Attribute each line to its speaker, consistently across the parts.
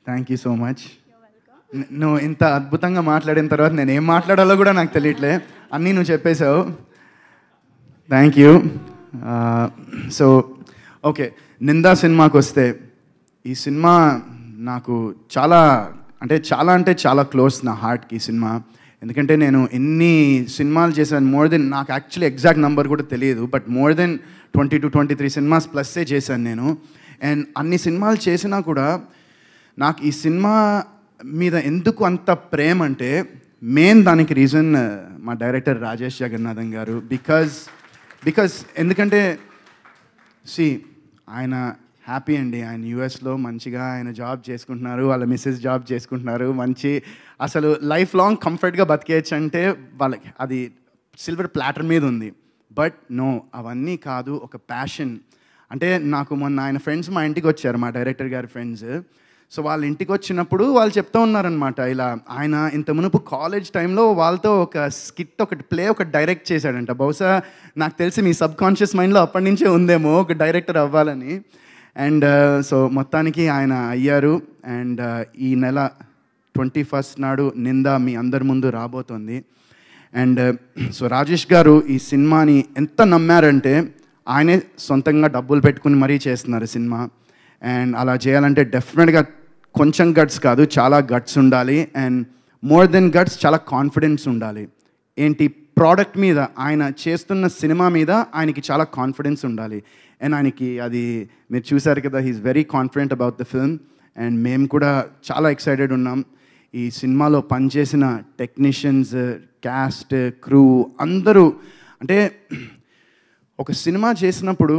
Speaker 1: Thank you so much. నువ్వు ఇంత అద్భుతంగా మాట్లాడిన తర్వాత నేను ఏం మాట్లాడాలో కూడా నాకు తెలియట్లే, అన్నీ నువ్వు చెప్పేశావు. Thank you. So okay, Ninda సినిమాకి వస్తే, ఈ సినిమా నాకు చాలా అంటే చాలా క్లోజ్ నా హార్ట్కి ఈ సినిమా. ఎందుకంటే నేను ఎన్ని సినిమాలు చేశాను, మోర్ దెన్, నాకు యాక్చువల్లీ ఎగ్జాక్ట్ నెంబర్ కూడా తెలియదు, but more than 20 to 23 cinemas ప్లస్సే చేశాను నేను. అండ్ అన్ని సినిమాలు చేసినా కూడా నాకు ఈ సినిమా మీద ఎందుకు అంత ప్రేమ అంటే, మెయిన్ దానికి రీజన్ మా డైరెక్టర్ రాజేష్ జగన్నాథన్ గారు. బికాజ్ ఎందుకంటే ఆయన హ్యాపీ అండి, ఆయన యూఎస్లో మంచిగా ఆయన జాబ్ చేసుకుంటున్నారు, వాళ్ళ మిస్సెస్ జాబ్ చేసుకుంటున్నారు, మంచి అసలు లైఫ్ లాంగ్ కంఫర్ట్గా బతికేయచ్చు అంటే వాళ్ళకి అది సిల్వర్ ప్లాటర్ మీద ఉంది. బట్ నో, అవన్నీ కాదు, ఒక ప్యాషన్. అంటే నాకు మొన్న ఆయన ఫ్రెండ్స్ మా ఇంటికి వచ్చారు, మా డైరెక్టర్ గారి ఫ్రెండ్స్. సో వాళ్ళ ఇంటికి వచ్చినప్పుడు వాళ్ళు చెప్తూ ఉన్నారనమాట, ఇలా ఆయన ఇంత మునుపు కాలేజ్ టైంలో వాళ్ళతో ఒక స్కిట్ ఒకటి డైరెక్ట్ చేశాడంట. బహుశా నాకు తెలిసి మీ సబ్ కాన్షియస్ మైండ్లో అప్పటి నుంచే ఉందేమో ఒక డైరెక్టర్ అవ్వాలని. అండ్ సో మొత్తానికి ఆయన అయ్యారు. అండ్ ఈ నెల 21st నాడు నిందా మీ అందరి ముందు రాబోతోంది. అండ్ సో రాజేష్ గారు ఈ సినిమాని ఎంత నమ్మారంటే, ఆయనే సొంతంగా డబ్బులు పెట్టుకుని మరీ చేస్తున్నారు సినిమా. అండ్ అలా చేయాలంటే డెఫినెట్గా కొంచెం గట్స్ కాదు, చాలా గట్స్ ఉండాలి. అండ్ మోర్ దెన్ గట్స్, చాలా కాన్ఫిడెన్స్ ఉండాలి. ఏంటి, ప్రోడక్ట్ మీద, ఆయన చేస్తున్న సినిమా మీద ఆయనకి చాలా కాన్ఫిడెన్స్ ఉండాలి. అండ్ ఆయనకి అది మీరు చూసారు కదా, he's very confident about the film. And మేము కూడా చాలా ఎక్సైటెడ్ ఉన్నాం. ఈ సినిమాలో పనిచేసిన టెక్నీషియన్స్, క్యాస్ట్, క్రూ అందరూ, అంటే ఒక సినిమా చేసినప్పుడు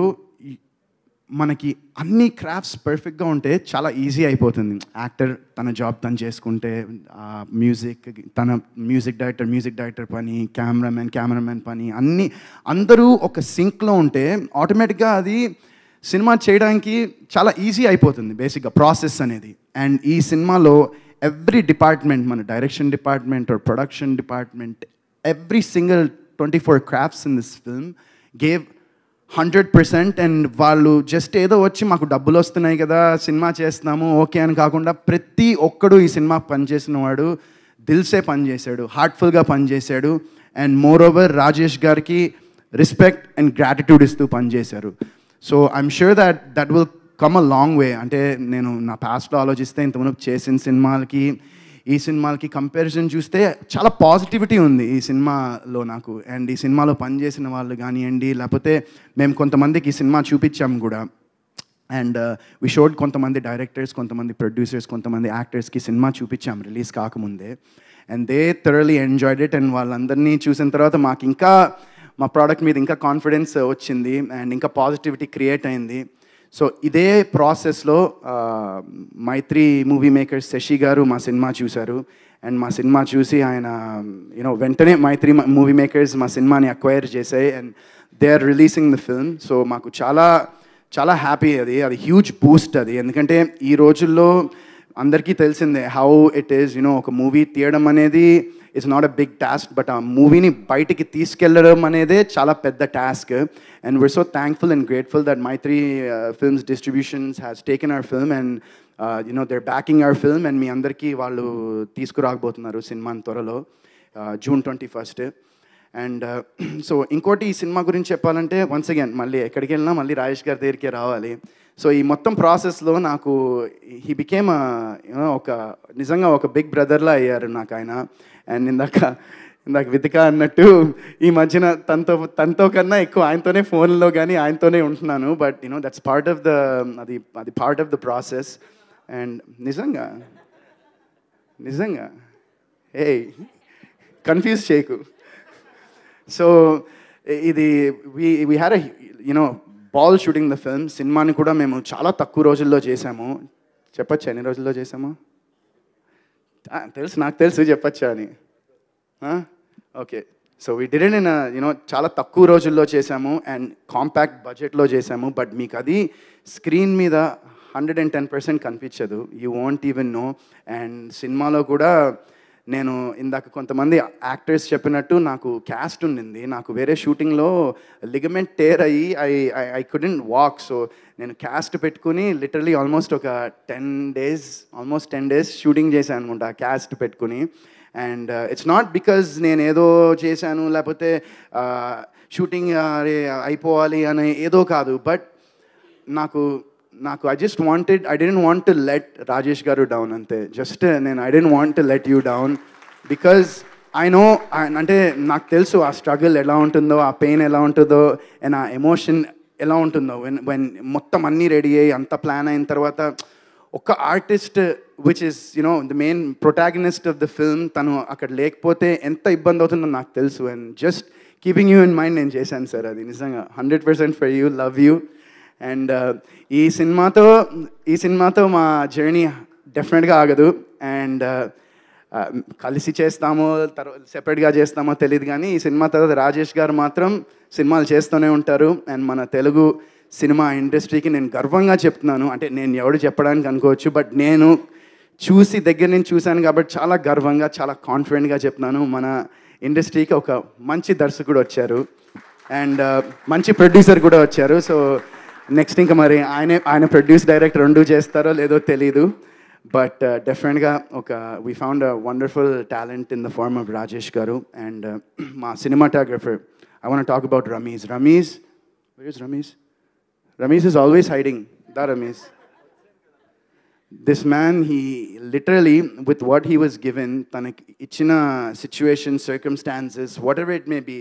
Speaker 1: మనకి అన్ని క్రాఫ్ట్స్ పర్ఫెక్ట్గా ఉంటే చాలా ఈజీ అయిపోతుంది. యాక్టర్ తన జాబ్ తను చేసుకుంటే, మ్యూజిక్ డైరెక్టర్ పని, కెమెరామెన్ పని, అందరూ ఒక సింక్లో ఉంటే ఆటోమేటిక్గా అది సినిమా చేయడానికి చాలా ఈజీ అయిపోతుంది బేసిక్గా ప్రాసెస్ అనేది. అండ్ ఈ సినిమాలో ఎవ్రీ డిపార్ట్మెంట్, మన direction department or production department, every single 24 crafts in this film gave 100%. And వాళ్ళు జస్ట్ ఏదో వచ్చి మాకు డబ్బులు వస్తున్నాయి కదా సినిమా చేస్తున్నాము ఓకే అని కాకుండా, ప్రతి ఒక్కడు ఈ సినిమా పనిచేసిన వాడు దిల్సే పనిచేశాడు, హార్ట్ఫుల్గా పనిచేశాడు. అండ్ మోర్ ఓవర్ రాజేష్ గారికి రెస్పెక్ట్ అండ్ గ్రాటిట్యూడ్ ఇస్తూ పనిచేశారు. So I'm sure that will come a long way. అంటే నేను నా పాస్ట్లో ఆలోచిస్తే, ఇంతకుముందు చేసిన సినిమాలకి ఈ సినిమాలకి కంపారిజన్ చూస్తే చాలా పాజిటివిటీ ఉంది ఈ సినిమాలో నాకు. అండ్ ఈ సినిమాలో పనిచేసిన వాళ్ళు కానివ్వండి, లేకపోతే మేము కొంతమందికి ఈ సినిమా చూపించాము కూడా. అండ్ వి షోడ్ కొంతమంది డైరెక్టర్స్, కొంతమంది ప్రొడ్యూసర్స్, కొంతమంది యాక్టర్స్కి సినిమా చూపించాము రిలీజ్ కాకముందే. And they thoroughly enjoyed it. And వాళ్ళందరినీ చూసిన తర్వాత మాకు ఇంకా మా ప్రోడక్ట్ మీద ఇంకా కాన్ఫిడెన్స్ వచ్చింది అండ్ ఇంకా పాజిటివిటీ క్రియేట్ అయింది. సో ఇదే ప్రాసెస్లో మైత్రి మూవీ మేకర్స్ శశి గారు మా సినిమా చూశారు. అండ్ మా సినిమా చూసి ఆయన వెంటనే మైత్రి మూవీ మేకర్స్ మా సినిమాని అక్వైర్ చేశాయి. And they are releasing the film. So మాకు చాలా చాలా హ్యాపీ, అది హ్యూజ్ బూస్ట్ అది. ఎందుకంటే ఈ రోజుల్లో అందరికీ తెలిసిందే హౌ ఇట్ ఈస్, ఒక మూవీ తీయడం అనేది it's not a big task, but ఆ మూవీని బయటికి తీసుకెళ్ళడం అనేదే చాలా పెద్ద task. And we are so thankful and grateful that Mythri films distributions has taken our film and their backing our film. And మీ అందరికీ వాళ్ళు తీసుకురాకపోతున్నారు సినిమాని త్వరలో, June 21st. అండ్ సో ఇంకోటి ఈ సినిమా గురించి చెప్పాలంటే, వన్స్ అగైన్ మళ్ళీ ఎక్కడికి వెళ్ళినా మళ్ళీ రాజేష్ గారి దగ్గరికే రావాలి. సో ఈ మొత్తం ప్రాసెస్లో నాకు హీ బికేమ్ నిజంగా ఒక బిగ్ బ్రదర్లా అయ్యారు నాకు ఆయన. అండ్ ఇందాక వితిక అన్నట్టు ఈ మధ్యన తనతో కన్నా ఎక్కువ ఆయనతోనే ఫోన్లో కానీ ఆయనతోనే ఉంటున్నాను. But that's part of the అది part of the process. And నిజంగా కన్ఫ్యూజ్ చేయకు. సో ఇది we had ball shooting the film. సినిమాని కూడా మేము చాలా తక్కువ రోజుల్లో చేసాము. చెప్పచ్చా ఎన్ని రోజుల్లో చేసాము? నాకు తెలుసు చెప్పచ్చా అని. Okay, so we did it in చాలా తక్కువ రోజుల్లో చేసాము అండ్ కాంపాక్ట్ బడ్జెట్లో చేసాము. బట్ మీకు అది స్క్రీన్ మీద 110% కనిపించదు, you won't even know. And సినిమాలో కూడా నేను ఇందాక కొంతమంది యాక్టర్స్ చెప్పినట్టు నాకు క్యాస్ట్ ఉండింది. నాకు వేరే షూటింగ్లో లిగమెంట్ టేర్ అయ్యి ఐ కుడెంట్ వాక్. సో నేను క్యాస్ట్ పెట్టుకుని లిటరలీ ఆల్మోస్ట్ ఒక 10 days షూటింగ్ చేశాను అనుకుంటా క్యాస్ట్ పెట్టుకుని. అండ్ ఇట్స్ నాట్ బికాజ్ నేను ఏదో చేశాను లేకపోతే షూటింగ్ అయిపోవాలి అని ఏదో కాదు. బట్ నాకు I don't want to let Rajesh garu down అంతే. జస్ట్ నేను I don't want to let you down because I know, అంటే నాకు తెలుసు ఆ స్ట్రగుల్ ఎలా ఉంటుందో, ఆ పెయిన్ ఎలా ఉంటుందో, అండ్ ఆ ఎమోషన్ ఎలా ఉంటుందో వెన్ మొత్తం అన్నీ రెడీ అయ్యి అంత ప్లాన్ అయిన తర్వాత ఒక artist which is you know the main protagonist of the film తను అక్కడ లేకపోతే ఎంత ఇబ్బంది అవుతుందో నాకు తెలుసు. And just keeping you in mind నేను చేశాను సార్ అది నిజంగా 100% for you, love you. And ఈ సినిమాతో మా జర్నీ డెఫినెట్గా ఆగదు. అండ్ కలిసి చేస్తామో తర్వాత సెపరేట్గా చేస్తామో తెలియదు, కానీ ఈ సినిమా తర్వాత రాజేష్ గారు మాత్రం సినిమాలు చేస్తూనే ఉంటారు. అండ్ మన తెలుగు సినిమా ఇండస్ట్రీకి నేను గర్వంగా చెప్తున్నాను, అంటే నేను ఎవడు చెప్పడానికి అనుకోవచ్చు, బట్ నేను దగ్గర నుంచి చూశాను కాబట్టి చాలా గర్వంగా చాలా కాన్ఫిడెంట్గా చెప్తున్నాను, మన ఇండస్ట్రీకి ఒక మంచి దర్శకుడు వచ్చారు అండ్ మంచి ప్రొడ్యూసర్ కూడా వచ్చారు. సో నెక్స్ట్ ఇంకా మరి ఆయన ప్రొడ్యూస్ డైరెక్ట్ రెండు చేస్తారో లేదో తెలీదు, బట్ డెఫినెట్గా we found a wonderful talent in the form of Rajesh garu. And మా cinematographer I want talk about Ramesh. Where is Ramesh? Ramesh is always hiding. Da Ramesh. This man, he literally, with what he was given, తనకి ఇచ్చిన situation, circumstances, whatever it may be,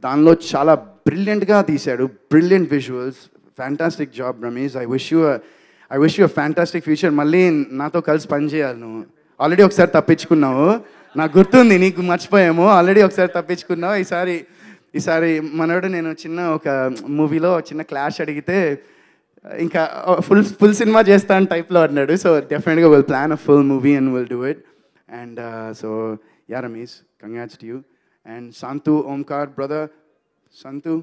Speaker 1: దానిలో చాలా బ్రిలియంట్గా తీశాడు. Brilliant visuals, fantastic job Ramesh. I wish you a fantastic future. మళ్ళీ నాతో కలిసి పనిచేయాలి. నువ్వు ఆల్రెడీ ఒకసారి తప్పించుకున్నావు, నాకు గుర్తుంది, నీకు మర్చిపోయాము. ఆల్రెడీ ఒకసారి తప్పించుకున్నావు. ఈసారి మనోడు నేను చిన్న ఒక మూవీలో చిన్న క్లాష్ అడిగితే ఇంకా ఫుల్ సినిమా చేస్తాను టైప్లో అన్నాడు. సో డెఫినెట్గా will plan a full movie and will do it. And so yeah Ramesh, congrats to you. And Santhu Omkar brother, Santhu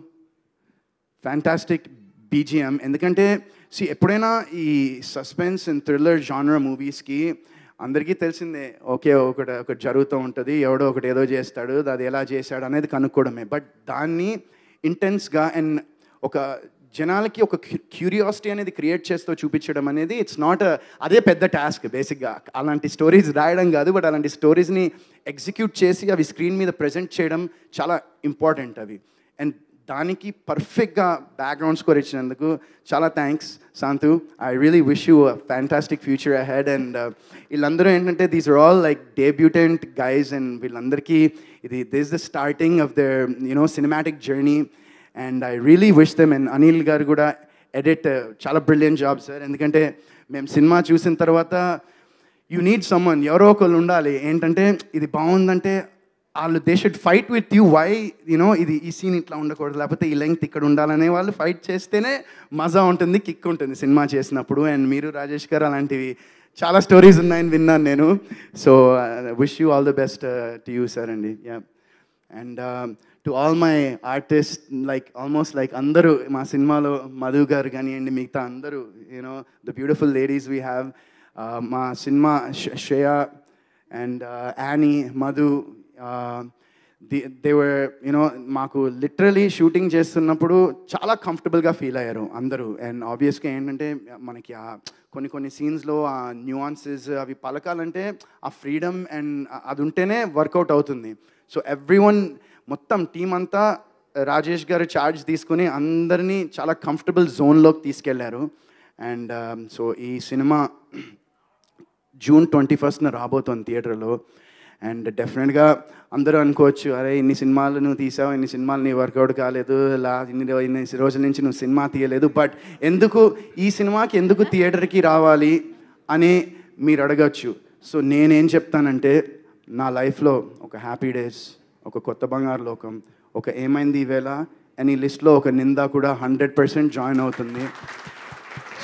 Speaker 1: fantastic BGM. ఎందుకంటే ఎప్పుడైనా ఈ సస్పెన్స్ అండ్ థ్రిల్లర్ జానర్ మూవీస్కి అందరికీ తెలిసిందే, ఒకటి జరుగుతూ ఉంటుంది, ఎవడో ఒకటి ఏదో చేస్తాడు, అది ఎలా చేశాడు అనేది కనుక్కోవడమే. బట్ దాన్ని ఇంటెన్స్గా అండ్ ఒక జనాలకి ఒక క్యూరియాసిటీ అనేది క్రియేట్ చేస్తూ చూపించడం అనేది ఇట్స్ నాట్ అదే పెద్ద టాస్క్ బేసిక్గా. అలాంటి స్టోరీస్ రాయడం కాదు, బట్ అలాంటి స్టోరీస్ని ఎగ్జిక్యూట్ చేసి అవి స్క్రీన్ మీద ప్రజెంట్ చేయడం చాలా ఇంపార్టెంట్ అవి. అండ్ దానికి పర్ఫెక్ట్గా బ్యాక్గ్రౌండ్ స్కోర్ ఇచ్చినందుకు చాలా thanks Shantu. I really wish you a fantastic future ahead. And వీళ్ళందరూ ఏంటంటే these are all like debutant guys, and వీళ్ళందరికీ this the starting of their cinematic journey. And I really wish them. And Anil garu కూడా edit చాలా brilliant job sir. ఎందుకంటే మేము cinema చూసిన తర్వాత you need someone, ఎవరో ఒకళ్ళు ఉండాలి. ఏంటంటే ఇది బాగుందంటే వాళ్ళు they should fight with you, why ఇది ఈ సీన్ ఇట్లా ఉండకూడదు, లేకపోతే ఈ లెంగ్త్ ఇక్కడ ఉండాలనే వాళ్ళు ఫైట్ చేస్తేనే మజా ఉంటుంది, కిక్ ఉంటుంది సినిమా చేసినప్పుడు. అండ్ మీరు రాజేష్ గారు అలాంటివి చాలా స్టోరీస్ ఉన్నాయని విన్నాను నేను. So wish you all the best to you sir అండి. Yeah. And to all my artist, almost అందరూ మా సినిమాలో మధు గారు కానివ్వండి, మిగతా అందరూ the beautiful ladies we have. మా సినిమా Shreya and Annie, Madhu, they were మాకు లిటరలీ షూటింగ్ చేస్తున్నప్పుడు చాలా కంఫర్టబుల్గా ఫీల్ అయ్యారు అందరూ. అండ్ ఆబ్వియస్గా ఏంటంటే మనకి కొన్ని సీన్స్లో ఆ న్యూఆన్సెస్ అవి పలకాలంటే ఆ ఫ్రీడమ్ అండ్ అది ఉంటేనే వర్కౌట్ అవుతుంది. సో ఎవ్రీవన్, మొత్తం టీం అంతా రాజేష్ గారు ఛార్జ్ తీసుకుని అందరినీ చాలా కంఫర్టబుల్ జోన్లోకి తీసుకెళ్లారు. అండ్ సో ఈ సినిమా June 21st రాబోతోంది థియేటర్లో. అండ్ డెఫినెట్గా అందరూ అనుకోవచ్చు, అరే ఇన్ని సినిమాలు నువ్వు తీసావు, ఇన్ని సినిమాలు నీ వర్కౌట్ కాలేదు, ఇన్ని రోజుల నుంచి నువ్వు సినిమా తీయలేదు, బట్ ఈ సినిమాకి ఎందుకు థియేటర్కి రావాలి అని మీరు అడగచ్చు. సో నేనేం చెప్తానంటే, నా లైఫ్లో ఒక హ్యాపీ డేస్, ఒక కొత్త బంగారు లోకం, ఒక ఏమైంది ఈవేళ అని లిస్ట్లో ఒక నిందా కూడా 100% జాయిన్ అవుతుంది.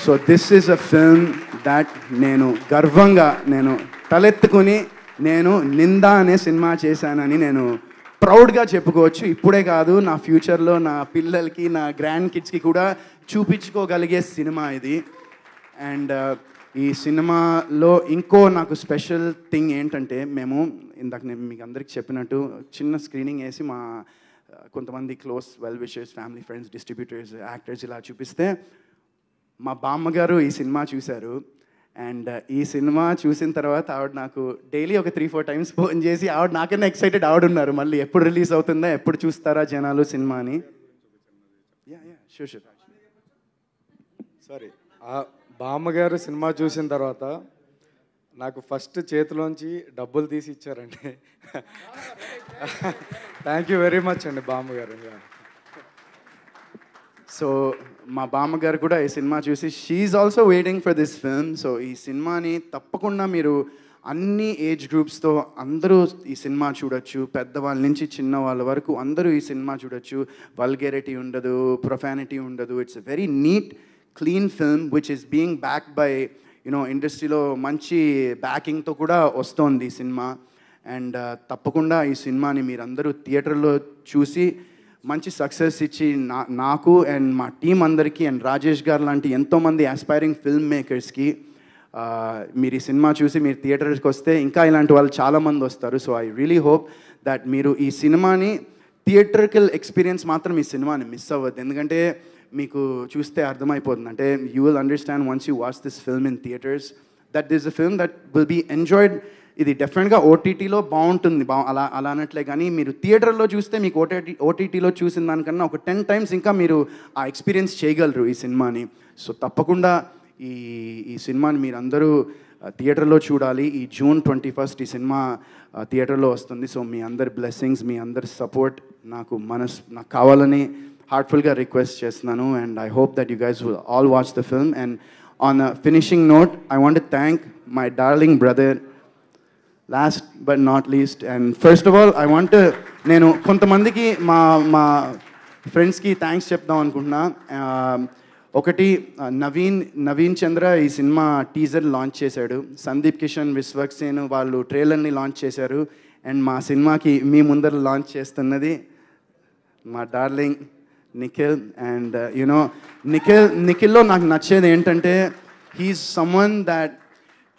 Speaker 1: So this is a film that నేను గర్వంగా తలెత్తుకుని నేను నిందా అనే సినిమా చేశానని నేను ప్రౌడ్గా చెప్పుకోవచ్చు. ఇప్పుడే కాదు, నా ఫ్యూచర్లో నా పిల్లలకి, నా గ్రాండ్ కిడ్స్కి కూడా చూపించుకోగలిగే సినిమా ఇది. అండ్ ఈ సినిమాలో ఇంకో నాకు స్పెషల్ థింగ్ ఏంటంటే, మేము ఇందాక నేను మీకు అందరికి చెప్పినట్టు చిన్న స్క్రీనింగ్ వేసి మా కొంతమంది close well wishers, family friends, distributors, actors ఇలా చూపిస్తే మా బామ్మగారు ఈ సినిమా చూశారు. అండ్ ఈ సినిమా చూసిన తర్వాత ఆవిడ నాకు డైలీ ఒక 3-4 టైమ్స్ ఫోన్ చేసి ఆవిడ నాకన్నా ఎక్సైటెడ్ ఆవిడ ఉన్నారు, మళ్ళీ ఎప్పుడు రిలీజ్ అవుతుందా, ఎప్పుడు చూస్తారా జనాలు సినిమా అని. షూర్.
Speaker 2: సారీ, బామ్మగారు సినిమా చూసిన తర్వాత నాకు ఫస్ట్ చేతిలోంచి డబ్బులు తీసి ఇచ్చారండి. థ్యాంక్ యూ వెరీ మచ్ అండి బామ్మగారు.
Speaker 1: సో మా బామ్మగారు కూడా ఈ సినిమా చూసి she's also waiting for this film. So ఈ సినిమాని తప్పకుండా మీరు అన్ని ఏజ్ గ్రూప్స్తో అందరూ ఈ సినిమా చూడొచ్చు, పెద్దవాళ్ళ నుంచి చిన్న వాళ్ళ వరకు అందరూ ఈ సినిమా చూడొచ్చు. వల్గరిటీ ఉండదు, ప్రొఫానిటీ ఉండదు. It's a very neat clean film which is being backed by ఇండస్ట్రీలో మంచి బ్యాకింగ్తో కూడా వస్తోంది ఈ సినిమా. అండ్ తప్పకుండా ఈ సినిమాని మీరందరూ థియేటర్లో చూసి మంచి సక్సెస్ ఇచ్చి నాకు అండ్ మా టీం అందరికీ అండ్ రాజేష్ గారు లాంటి ఎంతోమంది ఆస్పైరింగ్ ఫిల్మ్ మేకర్స్కి మీరు ఈ సినిమా చూసి మీరు థియేటర్కి వస్తే ఇంకా ఇలాంటి వాళ్ళు చాలామంది వస్తారు. So I really hope that మీరు ఈ సినిమాని థియేటర్కల్ ఎక్స్పీరియన్స్ మాత్రం ఈ సినిమాని మిస్ అవ్వద్దు. ఎందుకంటే మీకు చూస్తే అర్థమైపోతుంది, అంటే you will understand once you watch this film in theatres that this a film that will be enjoyed. ఇది డెఫినెట్గా ఓటీటీలో బాగుంటుంది, అలా అనట్లే, కానీ మీరు థియేటర్లో చూస్తే మీకు ఓటీటీలో చూసిన దానికన్నా ఒక 10 టైమ్స్ ఇంకా మీరు ఆ ఎక్స్పీరియన్స్ చేయగలరు ఈ సినిమాని. సో తప్పకుండా ఈ సినిమాని మీరందరూ థియేటర్లో చూడాలి. ఈ June 21 ఈ సినిమా థియేటర్లో వస్తుంది. సో మీ అందరి బ్లెస్సింగ్స్, మీ అందరి సపోర్ట్ నాకు కావాలని హార్ట్ఫుల్గా రిక్వెస్ట్ చేస్తున్నాను. And I hope that you guys will all watch the film. And on a finishing note, I want to thank my darling brother last but not least. And first of all I want నేను కొంతమందికి మా ఫ్రెండ్స్కి thanks చెప్దాం అనుకుంటున్నా. ఒకటి నవీన్ చంద్ర ఈ cinema teaser launch చేశాడు. సందీప్ కిషన్, విశ్వక్సేన్ వాళ్ళు ట్రైలర్ని లాంచ్ చేశారు. అండ్ మా సినిమాకి మీ ముందర లాంచ్ చేస్తున్నది మా డార్లింగ్ నిఖిల్. అండ్ నిఖిల్లో నాకు నచ్చేది ఏంటంటే హీఈస్ సమ్వన్ దాట్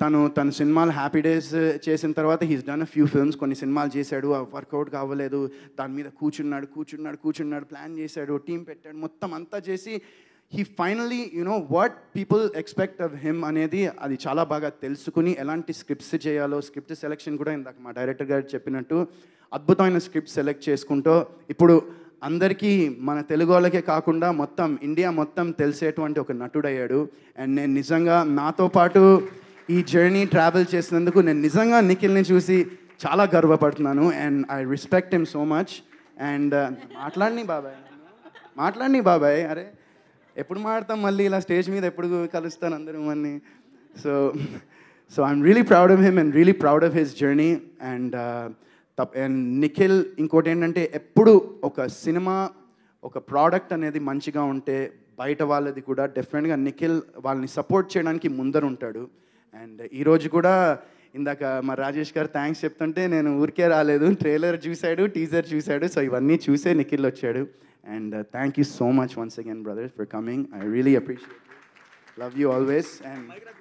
Speaker 1: తను సినిమాలు హ్యాపీ డేస్ చేసిన తర్వాత he's done a few films, కొన్ని సినిమాలు చేశాడు, వర్కౌట్ కావలేదు, దాని మీద కూర్చున్నాడు, ప్లాన్ చేశాడు, టీం పెట్టాడు, మొత్తం అంతా చేసి he finally what people expect of him అనేది అది చాలా బాగా తెలుసుకుని ఎలాంటి స్క్రిప్ట్స్ చేయాలో, స్క్రిప్ట్ సెలెక్షన్ కూడా ఇందాక మా డైరెక్టర్ గారు చెప్పినట్టు అద్భుతమైన స్క్రిప్ట్ సెలెక్ట్ చేసుకుంటూ ఇప్పుడు అందరికీ మన తెలుగు వాళ్ళకే కాకుండా మొత్తం ఇండియా మొత్తం తెలిసేటువంటి ఒక నటుడయ్యాడు. అండ్ నేను నిజంగా నాతో పాటు ఈ జర్నీ ట్రావెల్ చేసినందుకు నేను నిజంగా నిఖిల్ని చూసి చాలా గర్వపడుతున్నాను. And I respect him so much. And మాట్లాడిని బాబాయ్, అరే ఎప్పుడు మాట్లాడతాం మళ్ళీ ఇలా స్టేజ్ మీద, ఎప్పుడు కలుస్తాను అందరూ మళ్ళీ. So I'm really proud of him and really proud of his journey. And Nikhil ఇంకోటి ఏంటంటే ఎప్పుడు ఒక సినిమా ఒక ప్రోడక్ట్ అనేది మంచిగా ఉంటే బయట వాళ్ళది కూడా డెఫినెట్గా నిఖిల్ వాళ్ళని సపోర్ట్ చేయడానికి ముందర ఉంటాడు. అండ్ ఈరోజు కూడా ఇందాక మా రాజేష్ గారు థ్యాంక్స్ చెప్తుంటే నేను ఊరికే రాలేదు, ట్రైలర్ చూశాడు, టీజర్ చూశాడు, సో ఇవన్నీ చూసే నిఖిల్ వచ్చాడు. And thank you so much once again brother for coming. I really appreciate, love you always. And